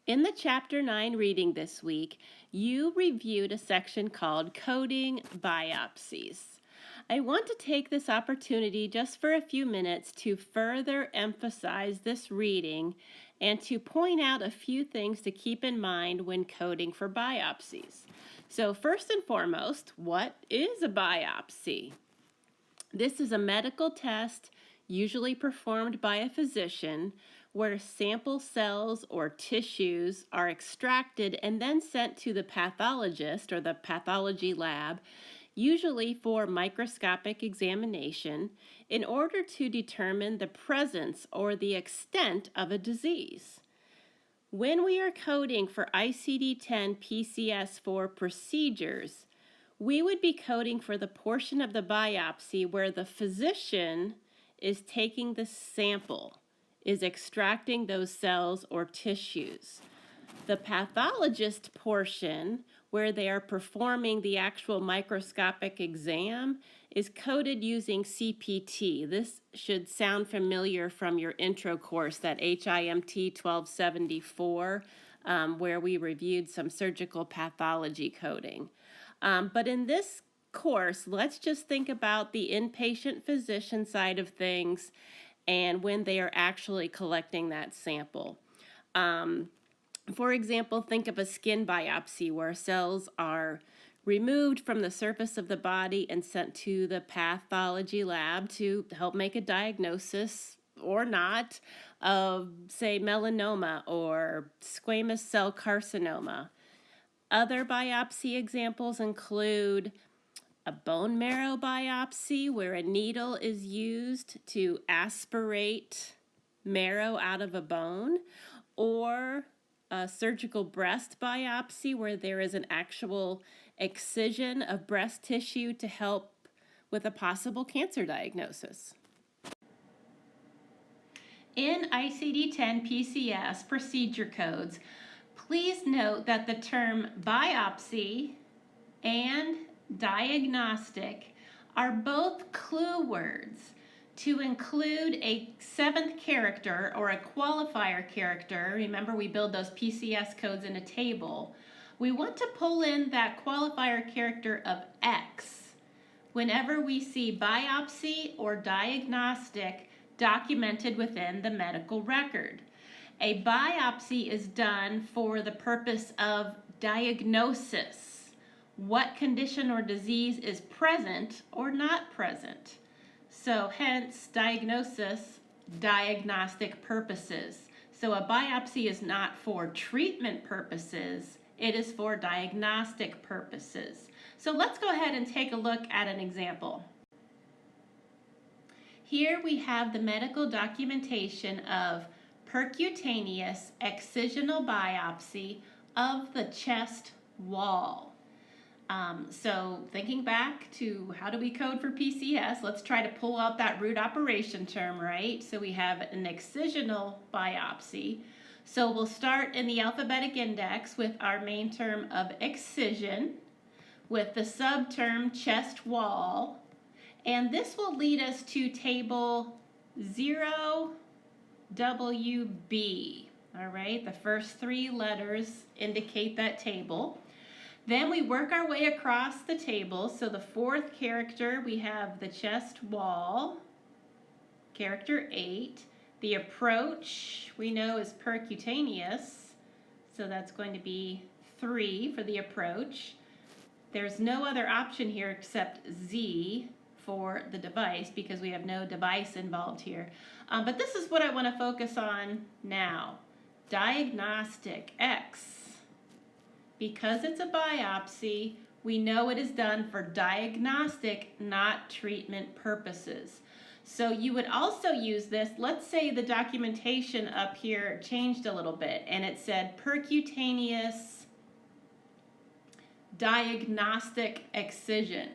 In the Chapter 9 reading this week, you reviewed a section called Coding Biopsies. I want to take this opportunity just for a few minutes to further emphasize this reading and to point out a few things to keep in mind when coding for biopsies. So first and foremost, what is a biopsy? This is a medical test usually performed by a physician where sample cells or tissues are extracted and then sent to the pathologist or the pathology lab, usually for microscopic examination, in order to determine the presence or the extent of a disease. When we are coding for ICD-10 PCS4 procedures, we would be coding for the portion of the biopsy where the physician is taking the sample, is extracting those cells or tissues. The pathologist portion, where they are performing the actual microscopic exam, is coded using CPT. This should sound familiar from your intro course, that HIMT 1274, where we reviewed some surgical pathology coding. But in this course, let's just think about the inpatient physician side of things and when they are actually collecting that sample. For example, think of a skin biopsy where cells are removed from the surface of the body and sent to the pathology lab to help make a diagnosis or not of, say, melanoma or squamous cell carcinoma. Other biopsy examples include a bone marrow biopsy where a needle is used to aspirate marrow out of a bone, or a surgical breast biopsy where there is an actual excision of breast tissue to help with a possible cancer diagnosis. In ICD-10 PCS procedure codes, please note that the term biopsy and diagnostic are both clue words to include a seventh character or a qualifier character. Remember, we build those PCS codes in a table. We want to pull in that qualifier character of X whenever we see biopsy or diagnostic documented within the medical record. A biopsy is done for the purpose of diagnosis. What condition or disease is present or not present? So hence, diagnosis, diagnostic purposes. So a biopsy is not for treatment purposes, it is for diagnostic purposes. So let's go ahead and take a look at an example. Here we have the medical documentation of percutaneous excisional biopsy of the chest wall. So thinking back to how do we code for PCS, let's try to pull out that root operation term, right? So we have an excisional biopsy. So we'll start in the alphabetic index with our main term of excision, with the subterm chest wall, and this will lead us to table 0WB. All right, the first three letters indicate that table. Then we work our way across the table. So the fourth character, we have the chest wall, character 8. The approach, we know, is percutaneous. So that's going to be 3 for the approach. There's no other option here except Z for the device because we have no device involved here. But this is what I want to focus on now. Diagnostic, X. Because it's a biopsy, we know it is done for diagnostic, not treatment purposes. So you would also use this, let's say the documentation up here changed a little bit and it said percutaneous diagnostic excision.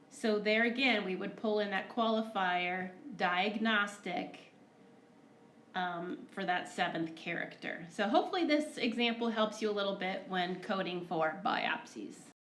So there again, we would pull in that qualifier diagnostic for that seventh character. So hopefully this example helps you a little bit when coding for biopsies.